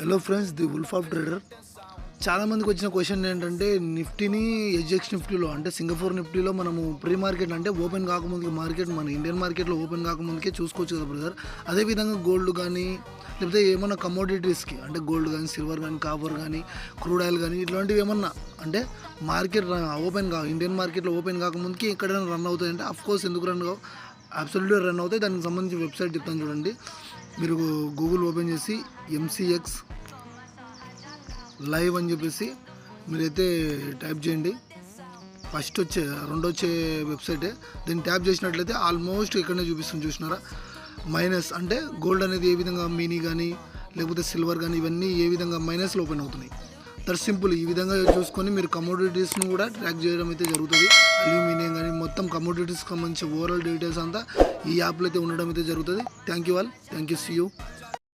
Hello friends, the wolf of trader. చాలామందికి వచ్చిన question ఏంటంటే, నిఫ్టీని ఎస్జిఎక్స్ నిఫ్టీలో అంటే సింగపూర్ నిఫ్టీలో మనము ప్రీ మార్కెట్ అంటే ఓపెన్ కాకముందుకి మార్కెట్ మన ఇండియన్ మార్కెట్లో ఓపెన్ కాకముందుకే చూసుకోవచ్చు కదా బ్రదర్. అదేవిధంగా గోల్డ్ కానీ లేకపోతే ఏమన్నా కమోడిటీస్కి అంటే గోల్డ్ కానీ సిల్వర్ కానీ కాపర్ కానీ క్రూడ్ ఆయిల్ కానీ ఇట్లాంటివి ఏమన్నా అంటే మార్కెట్ ఓపెన్ ఇండియన్ మార్కెట్లో ఓపెన్ కాకముందుకి ఎక్కడైనా రన్ అవుతాయి అంటే అఫ్కోర్స్ ఎందుకు రన్ కావు, అబ్సల్యూట్గా రన్ అవుతాయి. దానికి సంబంధించి వెబ్సైట్ చెప్తాను చూడండి. మీరు గూగుల్ ఓపెన్ చేసి ఎంసీఎక్స్ లైవ్ అని చెప్పేసి మీరైతే టైప్ చేయండి. ఫస్ట్ రెండో వచ్చే వెబ్సైటే. దీన్ని ట్యాప్ చేసినట్లయితే ఆల్మోస్ట్ ఇక్కడనే చూపిస్తుంది, చూసినారా? మైనస్ అంటే గోల్డ్ అనేది ఏ విధంగా మినీ కానీ లేకపోతే సిల్వర్ కానీ ఇవన్నీ ఏ విధంగా మైనస్లో ఓపెన్ అవుతున్నాయి. That simple. ఈ విధంగా చూసుకొని మీరు కమోడిటీస్ని కూడా ట్రాక్ చేయడం అయితే జరుగుతుంది. అల్యూమినియం కానీ మొత్తం కమోడిటీస్కి సంబంధించి ఓవరాల్ డీటెయిల్స్ అంతా ఈ యాప్లో అయితే ఉండడం అయితే జరుగుతుంది. Thank you all. Thank you. See you.